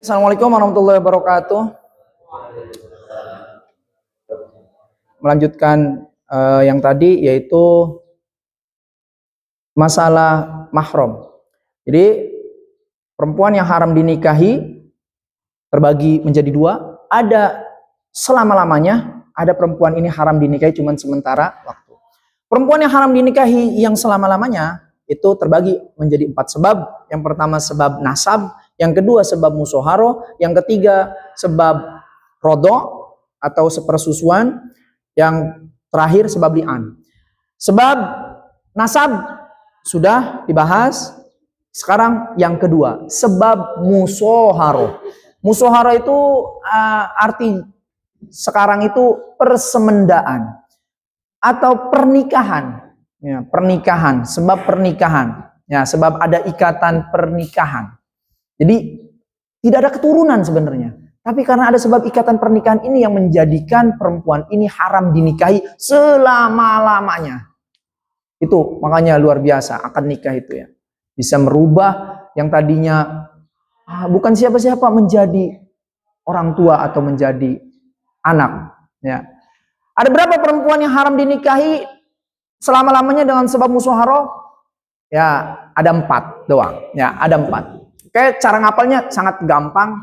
Assalamualaikum warahmatullahi wabarakatuh. Melanjutkan yang tadi, yaitu masalah mahram. Jadi perempuan yang haram dinikahi terbagi menjadi dua. Ada selama-lamanya, ada perempuan ini haram dinikahi cuma sementara waktu. Perempuan yang haram dinikahi yang selama-lamanya itu terbagi menjadi 4 sebab. Yang pertama sebab nasab, yang kedua sebab musoharo, yang ketiga sebab rodo atau sepersusuan, yang terakhir sebab li'an. Sebab nasab sudah dibahas. Sekarang yang kedua, sebab musoharo. Musoharo itu arti sekarang itu persemendaan atau pernikahan. Ya, pernikahan, sebab pernikahan. Ya, sebab ada ikatan pernikahan. Jadi tidak ada keturunan sebenarnya. Tapi karena ada sebab ikatan pernikahan ini yang menjadikan perempuan ini haram dinikahi selama-lamanya. Itu makanya luar biasa akad nikah itu ya. Bisa merubah yang tadinya bukan siapa-siapa menjadi orang tua atau menjadi anak. Ya. Ada berapa perempuan yang haram dinikahi selama-lamanya dengan sebab musoharo? Ya, ada 4 doang. Ya, ada 4. Oke, cara ngapalnya sangat gampang.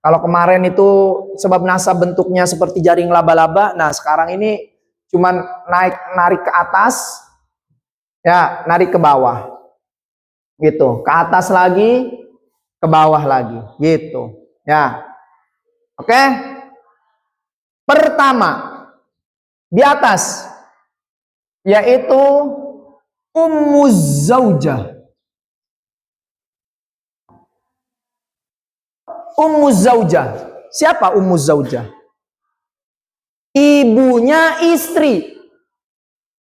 Kalau kemarin itu sebab nasab bentuknya seperti jaring laba-laba, nah sekarang ini cuman narik ke atas, ya narik ke bawah, gitu. Ke atas lagi, ke bawah lagi, gitu. Ya, oke. Pertama di atas, yaitu ummuz zaujah. Ummuz zaujah. Siapa ummuz zaujah? Ibunya istri.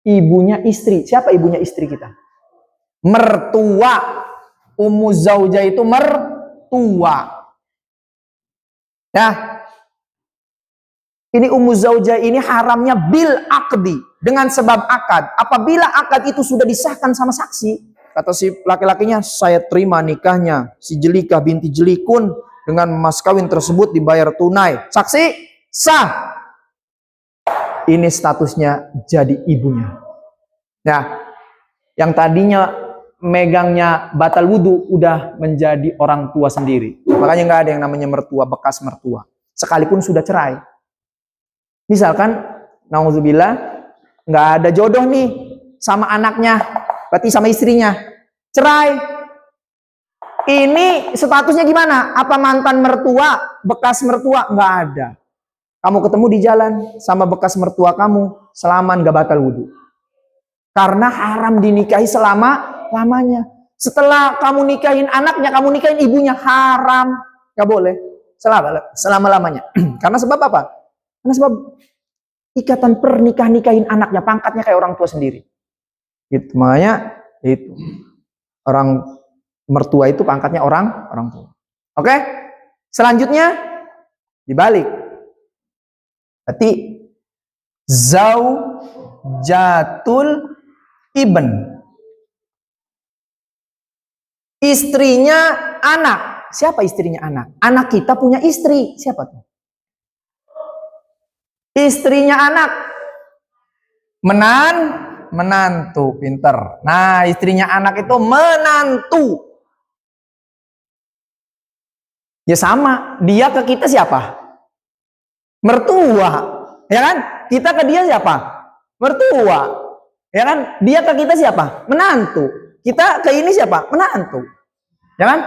Ibunya istri. Siapa ibunya istri kita? Mertua. Ummuz zaujah itu mertua. Ya. Ini ummuz zaujah ini haramnya bil aqdi, dengan sebab akad. Apabila akad itu sudah disahkan sama saksi, kata si laki-lakinya, saya terima nikahnya si Jelikah binti Jelikun dengan mas kawin tersebut dibayar tunai. Saksi sah. Ini statusnya jadi ibunya. Ya, yang tadinya megangnya batal wudhu udah menjadi orang tua sendiri. Makanya nggak ada yang namanya mertua, bekas mertua. Sekalipun sudah cerai. Misalkan, nauzubillah, nggak ada jodoh nih sama anaknya, berarti sama istrinya. Cerai. Ini statusnya gimana? Apa mantan mertua, bekas mertua? Nggak ada. Kamu ketemu di jalan sama bekas mertua kamu, selaman gak batal wudhu. Karena haram dinikahi selama-lamanya. Setelah kamu nikahin anaknya, kamu nikahin ibunya, haram. Gak boleh. Selama-lamanya. Karena sebab apa? Karena sebab ikatan pernikahan nikahin anaknya, pangkatnya kayak orang tua sendiri. Gitu. Makanya itu. Orang mertua itu pangkatnya orang tua. Oke? Selanjutnya dibalik. Berarti zaujatul ibn. Istrinya anak. Siapa istrinya anak? Anak kita punya istri. Siapa tuh? Istrinya anak. Menantu, pinter. Nah, istrinya anak itu menantu. Ya sama, dia ke kita siapa? Mertua, ya kan? Kita ke dia siapa? Mertua, ya kan? Dia ke kita siapa? Menantu. Kita ke ini siapa? Menantu, ya kan?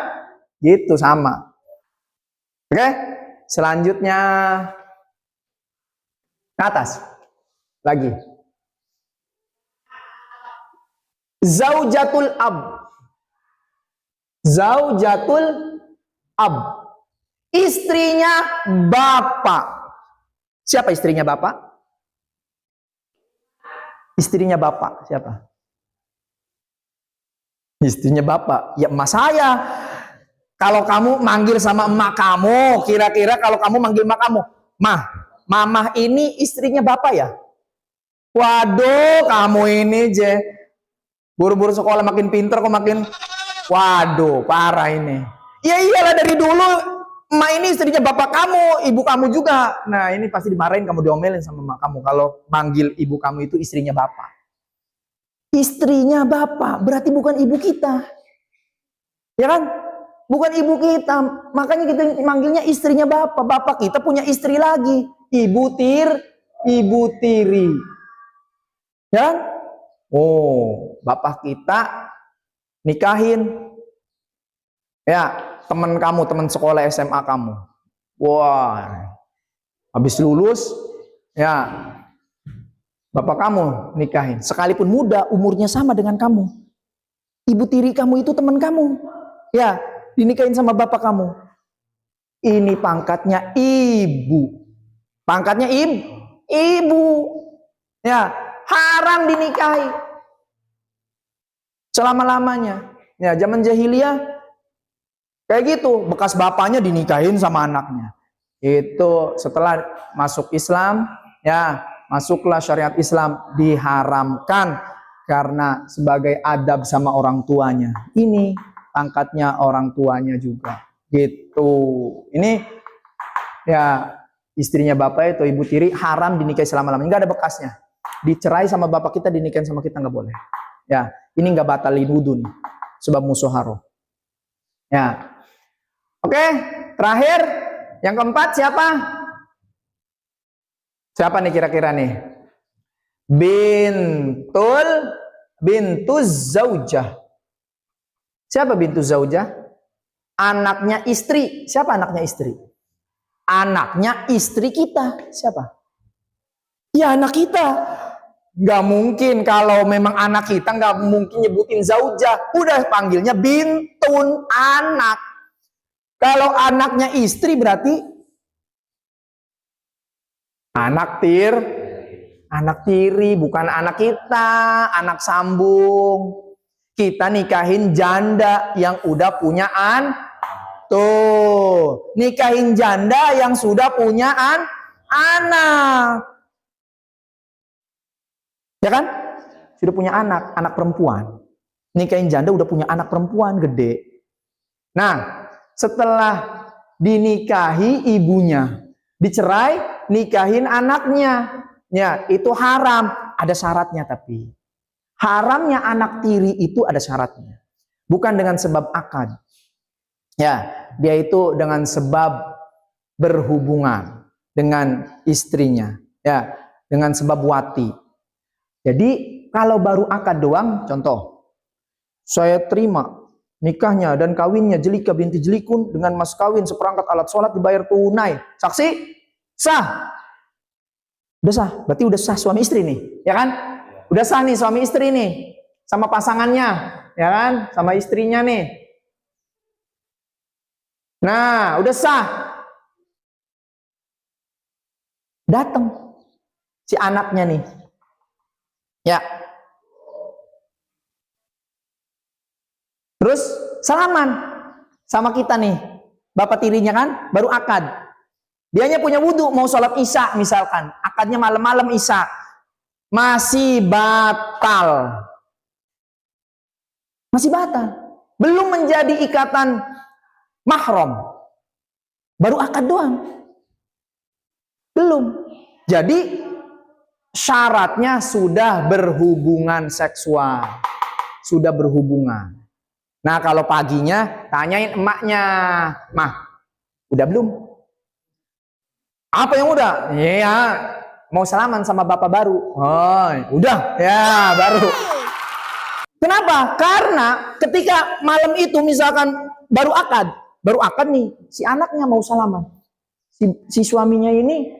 Gitu sama. Oke, selanjutnya ke atas lagi. Zaujatul ab. Zaujatul ab. Istrinya bapak. Siapa istrinya bapak? Istrinya bapak siapa? Istrinya bapak. Ya emak saya. Kalau kamu manggil sama emak kamu, kira-kira kalau kamu manggil emak kamu, mamah ini istrinya bapak ya? Waduh, kamu ini buru-buru sekolah makin pinter kok makin, waduh, parah ini. Ya iyalah dari dulu emak ini istrinya bapak kamu, ibu kamu juga. Nah ini pasti dimarahin kamu, diomelin sama emak kamu kalau manggil ibu kamu itu istrinya bapak. Istrinya bapak berarti bukan ibu kita, ya kan? Bukan ibu kita, makanya kita manggilnya istrinya bapak. Bapak kita punya istri lagi, ibu tiri, ya kan? Oh, bapak kita nikahin ya teman kamu, teman sekolah SMA kamu. Wah, habis lulus ya bapak kamu nikahin, sekalipun muda, umurnya sama dengan kamu. Ibu tiri kamu itu teman kamu, ya dinikahin sama bapak kamu. Ini pangkatnya ibu, pangkatnya ibu, ya haram dinikahi selama-lamanya. Ya zaman jahiliyah kayak gitu, bekas bapaknya dinikahin sama anaknya. Itu setelah masuk Islam, ya masuklah syariat Islam, diharamkan karena sebagai adab sama orang tuanya. Ini pangkatnya orang tuanya juga. Gitu. Ini ya istrinya bapak itu ibu tiri haram dinikahi selama-lamanya, nggak ada bekasnya. Dicerai sama bapak kita, dinikahin sama kita nggak boleh. Ya, ini nggak batalin wudhu nih, sebab musuharo. Ya. Oke, terakhir yang keempat siapa? Siapa nih kira-kira nih? Bintuz zaujah. Siapa bintu zaujah? Anaknya istri. Siapa anaknya istri? Anaknya istri kita. Siapa? Ya anak kita. Gak mungkin kalau memang anak kita gak mungkin nyebutin zaujah. Udah panggilnya bintun, anak. Kalau anaknya istri berarti anak tiri, bukan anak kita, anak sambung. Kita nikahin janda yang udah punya tuh, nikahin janda yang sudah punya anak. Ya kan? Sudah punya anak perempuan. Nikahin janda udah punya anak perempuan gede. Nah, setelah dinikahi ibunya, dicerai, nikahin anaknya. Ya, itu haram. Ada syaratnya tapi. Haramnya anak tiri itu ada syaratnya. Bukan dengan sebab akad. Ya, dia itu dengan sebab berhubungan dengan istrinya. Ya, dengan sebab wati. Jadi, kalau baru akad doang, contoh. Saya terima nikahnya dan kawinnya Jelika binti Jelikun dengan mas kawin seperangkat alat sholat dibayar tunai. Saksi? Sah. Udah sah. Berarti udah sah suami istri nih. Ya kan? Udah sah nih suami istri nih. Sama pasangannya. Ya kan? Sama istrinya nih. Nah, udah sah. Datang si anaknya nih. Ya. Terus salaman sama kita nih, bapak tirinya kan, baru akad. Dianya punya wudhu, mau sholat isya misalkan, akadnya malam-malam isya, masih batal. Masih batal. Belum menjadi ikatan mahram. Baru akad doang. Belum. Jadi syaratnya sudah berhubungan seksual. Sudah berhubungan. Nah kalau paginya tanyain emaknya, mah udah belum? Apa yang udah? Iya, mau salaman sama bapak baru. Oh, udah, ya baru. Kenapa? Karena ketika malam itu misalkan baru akad nih, si anaknya mau salaman, si suaminya ini,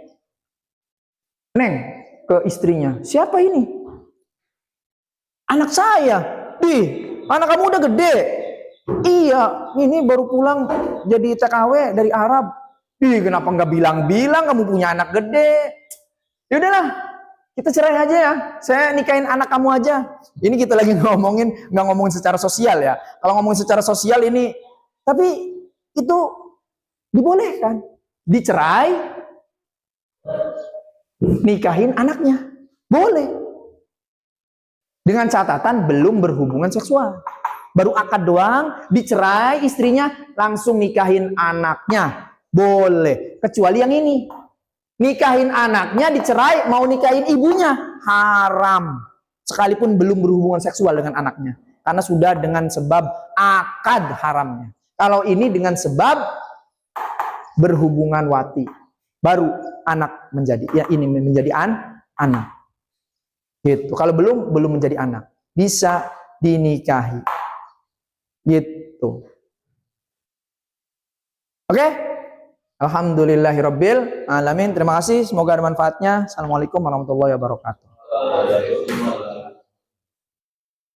neng ke istrinya, siapa ini? Anak saya, anak kamu udah gede. Iya, ini baru pulang jadi TKW dari Arab. Kenapa nggak bilang-bilang kamu punya anak gede? Ya udahlah, kita cerai aja ya. Saya nikahin anak kamu aja. Ini kita lagi nggak ngomongin secara sosial ya. Kalau ngomongin secara sosial ini, tapi itu dibolehkan. Dicerai, nikahin anaknya, boleh. Dengan catatan belum berhubungan seksual. Baru akad doang, dicerai istrinya, langsung nikahin anaknya. Boleh, kecuali yang ini. Nikahin anaknya dicerai, mau nikahin ibunya, haram. Sekalipun belum berhubungan seksual dengan anaknya. Karena sudah dengan sebab akad haramnya. Kalau ini dengan sebab berhubungan wati, baru anak menjadi, ya ini menjadi anak. Gitu. Kalau belum menjadi anak, bisa dinikahi. Gitu. Oke? Alhamdulillahirabbil alamin. Terima kasih, semoga ada manfaatnya. Assalamualaikum warahmatullahi wabarakatuh.